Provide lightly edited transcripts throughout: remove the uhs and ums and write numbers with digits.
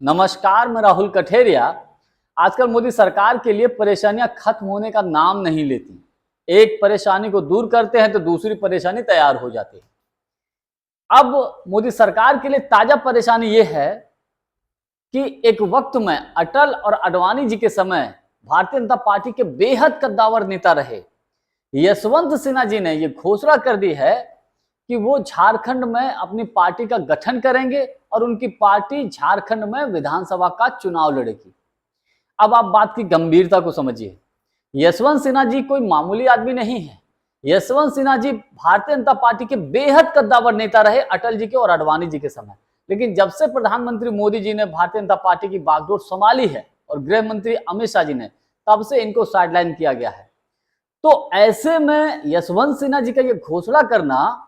नमस्कार, मैं राहुल कठेरिया। आजकल मोदी सरकार के लिए परेशानियां खत्म होने का नाम नहीं लेती। एक परेशानी को दूर करते हैं तो दूसरी परेशानी तैयार हो जाती है। अब मोदी सरकार के लिए ताजा परेशानी यह है कि एक वक्त में अटल और आडवाणी जी के समय भारतीय जनता पार्टी के बेहद कद्दावर नेता रहे यशवंत सिन्हा जी ने यह घोषणा कर दी है कि वो झारखंड में अपनी पार्टी का गठन करेंगे और उनकी पार्टी झारखंड में विधानसभा का चुनाव लड़ेगी। अब आप बात की गंभीरता को समझिए। यशवंत सिन्हा जी कोई मामूली आदमी नहीं है। यशवंत सिन्हा जी भारतीय जनता पार्टी के बेहद कद्दावर नेता रहे अटल जी के और आडवाणी जी के समय। लेकिन जब से प्रधानमंत्री मोदी जी ने भारतीय जनता पार्टी की बागडोर संभाली है और गृह मंत्री अमित शाह जी ने, तब से इनको साइडलाइन किया गया है। तो ऐसे में यशवंत सिन्हा जी का यह घोषणा करना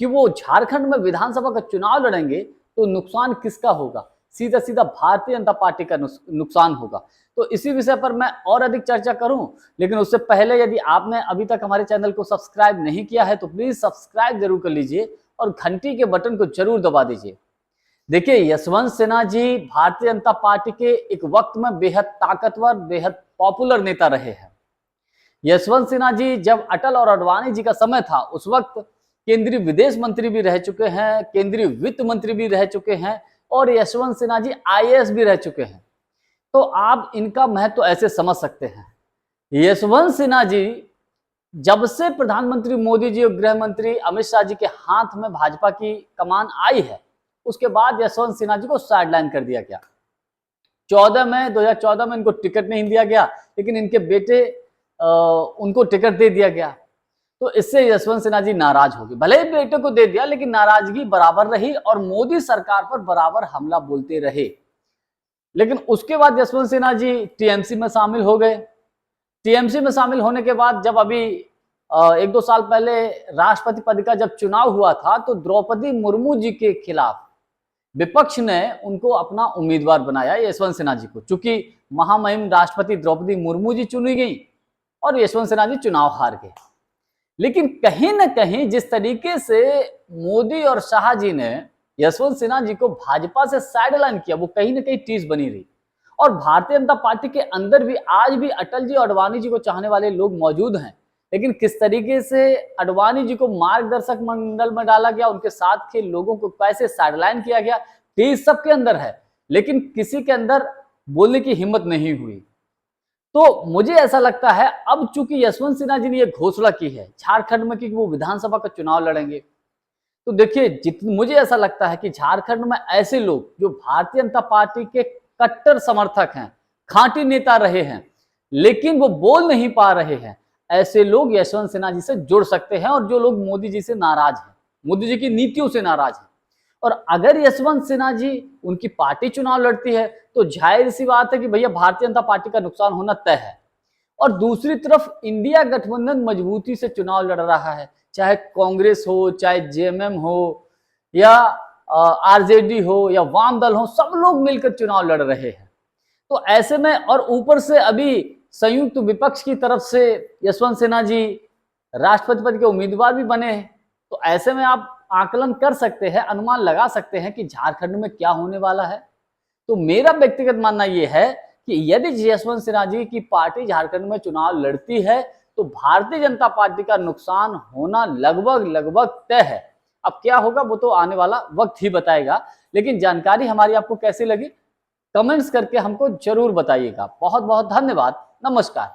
कि वो झारखंड में विधानसभा का चुनाव लड़ेंगे, तो नुकसान किसका होगा? सीधा सीधा भारतीय जनता पार्टी का नुकसान होगा। तो इसी विषय पर मैं और अधिक चर्चा करूं, लेकिन उससे पहले यदि आपने अभी तक हमारे चैनल को सब्सक्राइब नहीं किया है तो प्लीज सब्सक्राइब जरूर कर लीजिए और घंटी के बटन को जरूर दबा दीजिए। देखिए, यशवंत सिन्हा जी भारतीय जनता पार्टी के एक वक्त में बेहद ताकतवर, बेहद पॉपुलर नेता रहे हैं। यशवंत सिन्हा जी जब अटल और आडवाणी जी का समय था, उस वक्त केंद्रीय विदेश मंत्री भी रह चुके हैं, केंद्रीय वित्त मंत्री भी रह चुके हैं और यशवंत सिन्हा जी आईएएस भी रह चुके हैं। तो आप इनका महत्व ऐसे समझ सकते हैं। यशवंत सिन्हा जी जब से प्रधानमंत्री मोदी जी और गृह मंत्री अमित शाह जी के हाथ में भाजपा की कमान आई है, उसके बाद यशवंत सिन्हा जी को साइडलाइन कर दिया गया। 2014 में इनको टिकट नहीं दिया गया, लेकिन इनके बेटे उनको टिकट दे दिया गया। तो इससे यशवंत सिन्हा जी नाराज हो गए। भले ही बेटे को दे दिया, लेकिन नाराजगी बराबर रही और मोदी सरकार पर बराबर हमला बोलते रहे। लेकिन उसके बाद यशवंत सिन्हा जी टीएमसी में शामिल हो गए। टीएमसी में शामिल होने के बाद जब अभी 1-2 साल पहले राष्ट्रपति पद का जब चुनाव हुआ था, तो द्रौपदी मुर्मू जी के खिलाफ विपक्ष ने उनको अपना उम्मीदवार बनाया, यशवंत सिन्हा जी को। चूंकि महामहिम राष्ट्रपति द्रौपदी मुर्मू जी चुनी गई और यशवंत सिन्हा जी चुनाव हार गए। लेकिन कहीं ना कहीं जिस तरीके से मोदी और शाह जी ने यशवंत सिन्हा जी को भाजपा से साइडलाइन किया, वो कहीं ना कहीं टीस बनी रही। और भारतीय जनता पार्टी के अंदर भी आज भी अटल जी और आडवाणी जी को चाहने वाले लोग मौजूद हैं। लेकिन किस तरीके से आडवाणी जी को मार्गदर्शक मंडल में डाला गया, उनके साथ के लोगों को कैसे साइडलाइन किया गया, टीस सबके अंदर है, लेकिन किसी के अंदर बोलने की हिम्मत नहीं हुई। तो मुझे ऐसा लगता है, अब चूंकि यशवंत सिन्हा जी ने यह घोषणा की है झारखंड में कि वो विधानसभा का चुनाव लड़ेंगे, तो देखिए, मुझे ऐसा लगता है कि झारखंड में ऐसे लोग जो भारतीय जनता पार्टी के कट्टर समर्थक हैं, खांटी नेता रहे हैं, लेकिन वो बोल नहीं पा रहे हैं, ऐसे लोग यशवंत सिन्हा जी से जुड़ सकते हैं। और जो लोग मोदी जी से नाराज हैं, मोदी जी की नीतियों से नाराज हैं, और अगर यशवंत सिन्हा जी उनकी पार्टी चुनाव लड़ती है, तो जाहिर सी बात है कि भैया भारतीय जनता पार्टी का नुकसान होना तय है। और दूसरी तरफ इंडिया गठबंधन मजबूती से चुनाव लड़ रहा है, चाहे कांग्रेस हो, चाहे जेएमएम हो, या आरजेडी हो, या वाम दल हो, सब लोग मिलकर चुनाव लड़ रहे हैं। तो ऐसे में और ऊपर से अभी संयुक्त विपक्ष की तरफ से यशवंत सिन्हा जी राष्ट्रपति पद के उम्मीदवार भी बने हैं। तो ऐसे में आप आकलन कर सकते हैं, अनुमान लगा सकते हैं कि झारखंड में क्या होने वाला है। तो मेरा व्यक्तिगत मानना यह है कि यदि यशवंत सिन्हा जी की पार्टी झारखंड में चुनाव लड़ती है, तो भारतीय जनता पार्टी का नुकसान होना लगभग तय है। अब क्या होगा वो तो आने वाला वक्त ही बताएगा। लेकिन जानकारी हमारी आपको कैसी लगी, कमेंट्स करके हमको जरूर बताइएगा। बहुत बहुत धन्यवाद। नमस्कार।